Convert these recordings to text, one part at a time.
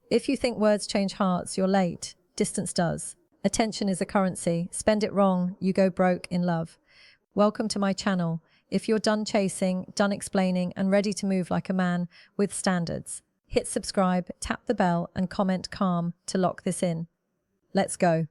If you think words change hearts, you're late. Distance does. Attention is a currency. Spend it wrong, you go broke in love. Welcome to my channel. If you're done chasing, done explaining, and ready to move like a man with standards, hit subscribe, tap the bell, and comment calm to lock this in. Let's go.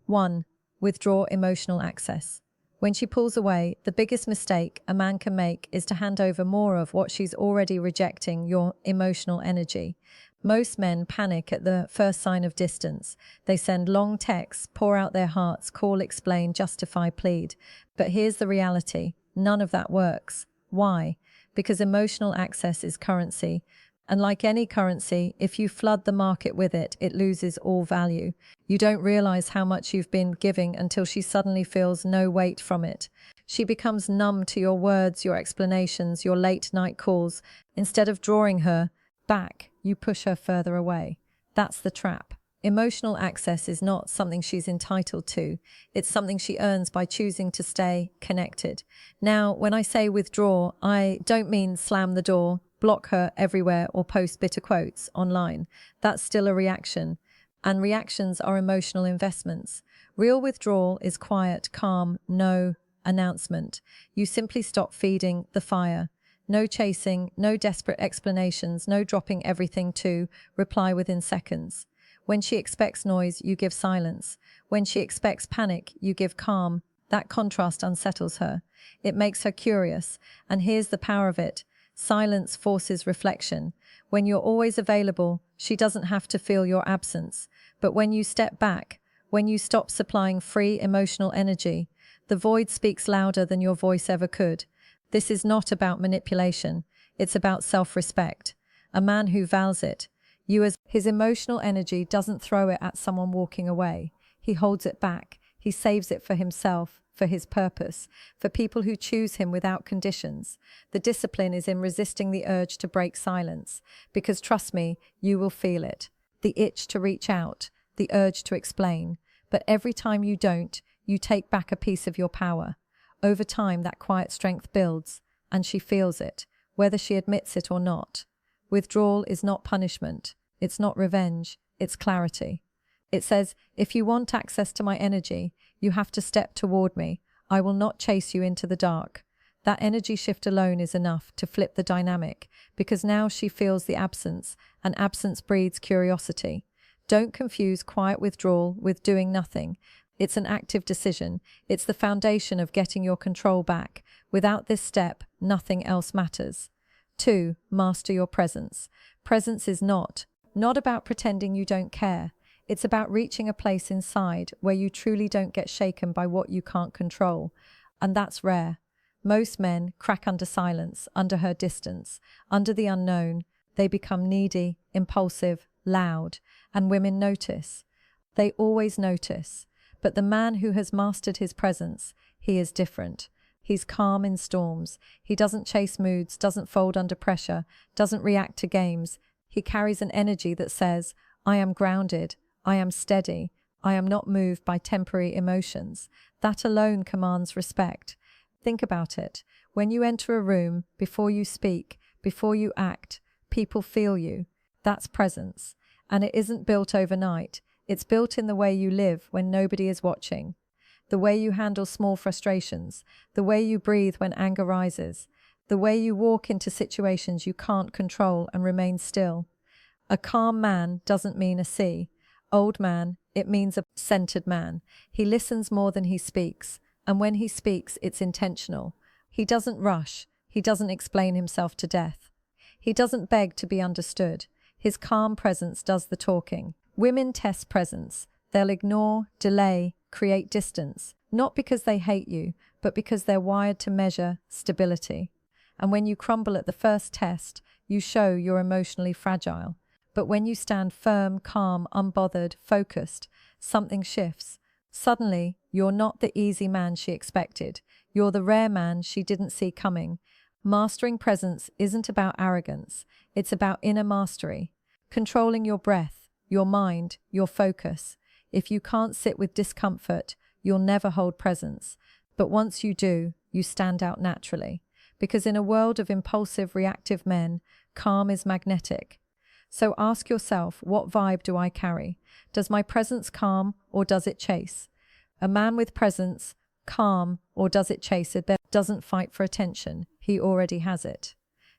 1. Withdraw emotional access. When she pulls away, the biggest mistake a man can make is to hand over more of what she's already rejecting, your emotional energy. Most men panic at the first sign of distance. They send long texts, pour out their hearts, call, explain, justify, plead. But here's the reality. None of that works. Why? Because emotional access is currency. And like any currency, if you flood the market with it, it loses all value. You don't realize how much you've been giving until she suddenly feels no weight from it. She becomes numb to your words, your explanations, your late night calls. Instead of drawing her back, you push her further away. That's the trap. Emotional access is not something she's entitled to. It's something she earns by choosing to stay connected. Now, when I say withdraw, I don't mean slam the door, block her everywhere, or post bitter quotes online. That's still a reaction. And reactions are emotional investments. Real withdrawal is quiet, calm, no announcement. You simply stop feeding the fire. No chasing, no desperate explanations, no dropping everything to reply within seconds. When she expects noise, you give silence. When she expects panic, you give calm. That contrast unsettles her. It makes her curious. And here's the power of it. Silence forces reflection. When you're always available, she doesn't have to feel your absence. But when you step back, when you stop supplying free emotional energy, the void speaks louder than your voice ever could. This is not about manipulation. It's about self-respect. A man who vows it, you as his emotional energy doesn't throw it at someone walking away. He holds it back. He saves it for himself, for his purpose, for people who choose him without conditions. The discipline is in resisting the urge to break silence, because trust me, you will feel it. The itch to reach out, the urge to explain. But every time you don't, you take back a piece of your power. Over time, that quiet strength builds, and she feels it, whether she admits it or not. Withdrawal is not punishment. It's not revenge. It's clarity. It says, if you want access to my energy, you have to step toward me. I will not chase you into the dark. That energy shift alone is enough to flip the dynamic, because now she feels the absence, and absence breeds curiosity. Don't confuse quiet withdrawal with doing nothing. It's an active decision. It's the foundation of getting your control back. Without this step, nothing else matters. 2. Master your presence. Presence is not about pretending you don't care. It's about reaching a place inside where you truly don't get shaken by what you can't control. And that's rare. Most men crack under silence, under her distance, under the unknown. They become needy, impulsive, loud, and women notice. They always notice. But the man who has mastered his presence, he is different. He's calm in storms. He doesn't chase moods, doesn't fold under pressure, doesn't react to games. He carries an energy that says, I am grounded, I am steady, I am not moved by temporary emotions. That alone commands respect. Think about it. When you enter a room, before you speak, before you act, people feel you. That's presence. And it isn't built overnight. It's built in the way you live when nobody is watching, the way you handle small frustrations, the way you breathe when anger rises, the way you walk into situations you can't control and remain still. A calm man doesn't mean a sea. Old man, it means a centered man. He listens more than he speaks, and when he speaks, it's intentional. He doesn't rush. He doesn't explain himself to death. He doesn't beg to be understood. His calm presence does the talking. Women test presence. They'll ignore, delay, create distance, not because they hate you, but because they're wired to measure stability. And when you crumble at the first test, you show you're emotionally fragile. But when you stand firm, calm, unbothered, focused, something shifts. Suddenly, you're not the easy man she expected. You're the rare man she didn't see coming. Mastering presence isn't about arrogance. It's about inner mastery. Controlling your breath, your mind, your focus. If you can't sit with discomfort, you'll never hold presence. But once you do, you stand out naturally. Because in a world of impulsive, reactive men, calm is magnetic. So ask yourself, what vibe do I carry? Does my presence calm or does it chase? A man with presence, calm or does it chase it? Doesn't fight for attention. He already has it.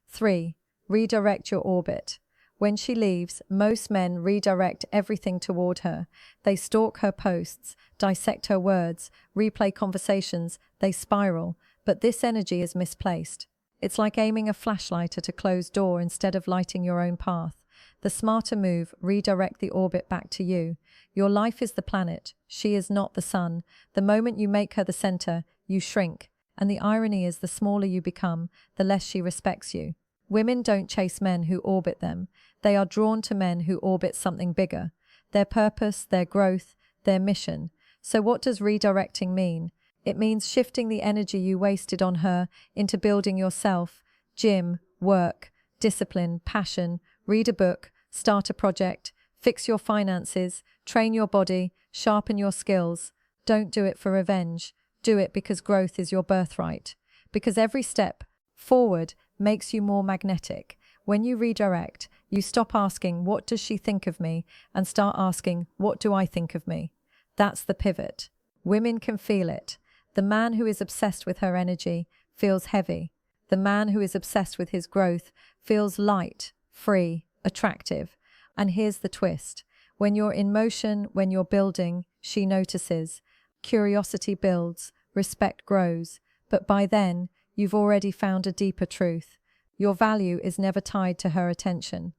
3. Redirect your orbit. When she leaves, most men redirect everything toward her. They stalk her posts, dissect her words, replay conversations, they spiral. But this energy is misplaced. It's like aiming a flashlight at a closed door instead of lighting your own path. The smarter move, redirect the orbit back to you. Your life is the planet. She is not the sun. The moment you make her the center, you shrink. And the irony is the smaller you become, the less she respects you. Women don't chase men who orbit them. They are drawn to men who orbit something bigger. Their purpose, their growth, their mission. So what does redirecting mean? It means shifting the energy you wasted on her into building yourself. Gym, work, discipline, passion, read a book, start a project, fix your finances, train your body, sharpen your skills. Don't do it for revenge. Do it because growth is your birthright. Because every step forward makes you more magnetic. When you redirect, you stop asking, what does she think of me? And start asking, what do I think of me? That's the pivot. Women can feel it. The man who is obsessed with her energy feels heavy. The man who is obsessed with his growth feels light, free, attractive. And here's the twist. When you're in motion, when you're building, she notices. Curiosity builds, respect grows. But by then, you've already found a deeper truth. Your value is never tied to her attention.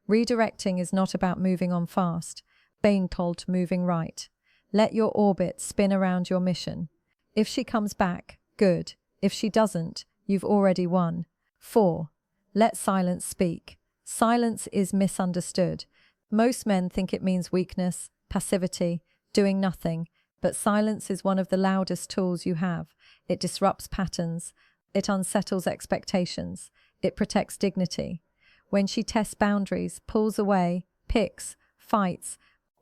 Redirecting is not about moving on fast, being told moving right. Let your orbit spin around your mission. If she comes back, good. If she doesn't, you've already won. 4. Let silence speak. Silence is misunderstood. Most men think it means weakness, passivity, doing nothing, but silence is one of the loudest tools you have. It disrupts patterns. It unsettles expectations. It protects dignity. When she tests boundaries, pulls away, picks, fights,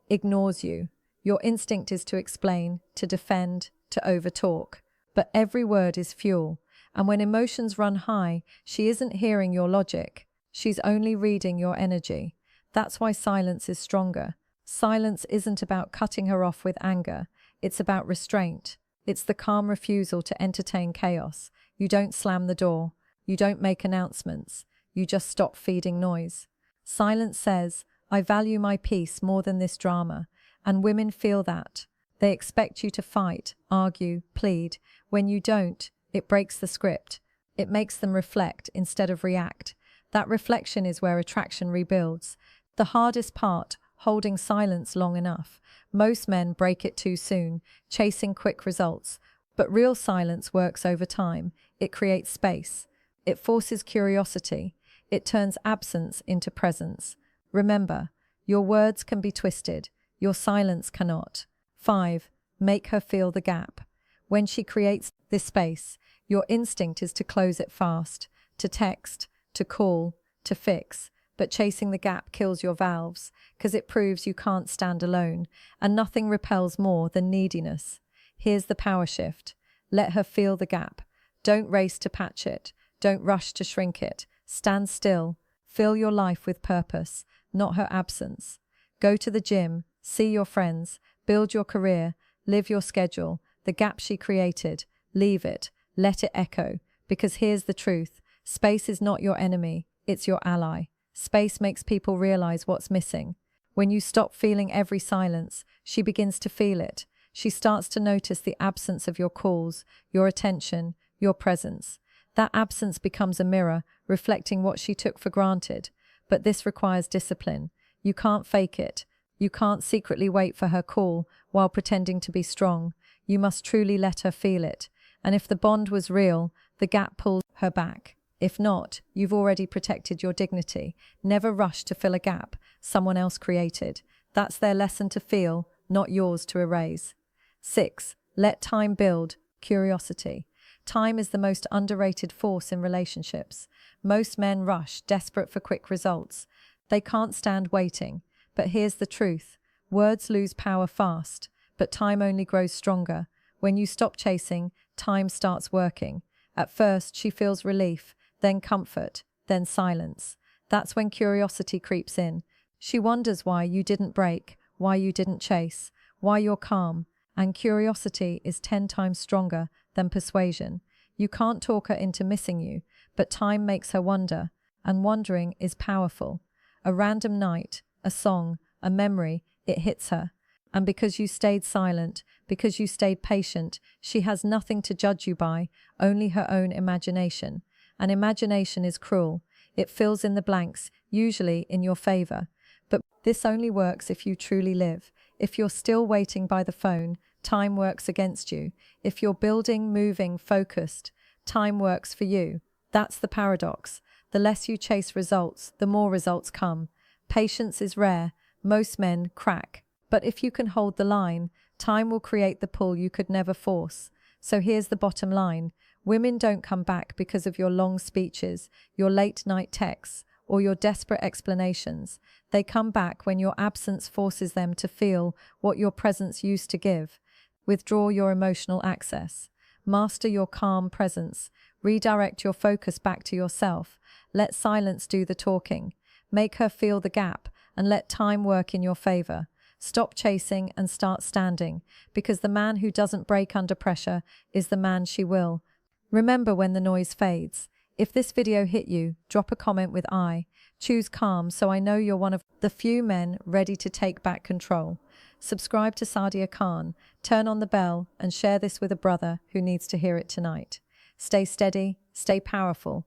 ignores you, your instinct is to explain, to defend, to overtalk. But every word is fuel. And when emotions run high, she isn't hearing your logic. She's only reading your energy. That's why silence is stronger. Silence isn't about cutting her off with anger. It's about restraint. It's the calm refusal to entertain chaos. You don't slam the door. You don't make announcements. You just stop feeding noise. Silence says, I value my peace more than this drama. And women feel that. They expect you to fight, argue, plead. When you don't, it breaks the script. It makes them reflect instead of react. That reflection is where attraction rebuilds. The hardest part, holding silence long enough. Most men break it too soon, chasing quick results. But real silence works over time. It creates space. It forces curiosity. It turns absence into presence. Remember, your words can be twisted. Your silence cannot. 5. Make her feel the gap. When she creates this space, your instinct is to close it fast, to text, to call, to fix. But chasing the gap kills your valves, because it proves you can't stand alone, and nothing repels more than neediness. Here's the power shift. Let her feel the gap. Don't race to patch it. Don't rush to shrink it. Stand still. Fill your life with purpose, not her absence. Go to the gym, see your friends, build your career, live your schedule. The gap she created, leave it, let it echo. Because here's the truth. Space is not your enemy, it's your ally. Space makes people realize what's missing. When you stop feeling every silence, she begins to feel it. She starts to notice the absence of your calls, your attention, your presence. That absence becomes a mirror, reflecting what she took for granted. But this requires discipline. You can't fake it. You can't secretly wait for her call while pretending to be strong. You must truly let her feel it. And if the bond was real, the gap pulls her back. If not, you've already protected your dignity. Never rush to fill a gap someone else created. That's their lesson to feel, not yours to erase. 6. Let time build curiosity. Time is the most underrated force in relationships. Most men rush, desperate for quick results. They can't stand waiting. But here's the truth. Words lose power fast, but time only grows stronger. When you stop chasing, time starts working. At first, she feels relief, then comfort, then silence. That's when curiosity creeps in. She wonders why you didn't break, why you didn't chase, why you're calm, and curiosity is 10 times stronger than persuasion. You can't talk her into missing you, but time makes her wonder, and wondering is powerful. A random night, a song, a memory, it hits her. And because you stayed silent, because you stayed patient, she has nothing to judge you by, only her own imagination. And imagination is cruel. It fills in the blanks, usually in your favor. But this only works if you truly live. If you're still waiting by the phone, time works against you. If you're building, moving, focused, time works for you. That's the paradox. The less you chase results, the more results come. Patience is rare. Most men crack. But if you can hold the line, time will create the pull you could never force. So here's the bottom line. Women don't come back because of your long speeches, your late-night texts, or your desperate explanations. They come back when your absence forces them to feel what your presence used to give. Withdraw your emotional access. Master your calm presence. Redirect your focus back to yourself. Let silence do the talking. Make her feel the gap, and let time work in your favor. Stop chasing and start standing, because the man who doesn't break under pressure is the man she will. Remember when the noise fades. If this video hit you, drop a comment with I. Choose calm so I know you're one of the few men ready to take back control. Subscribe to Sadia Khan, turn on the bell, and share this with a brother who needs to hear it tonight. Stay steady, stay powerful,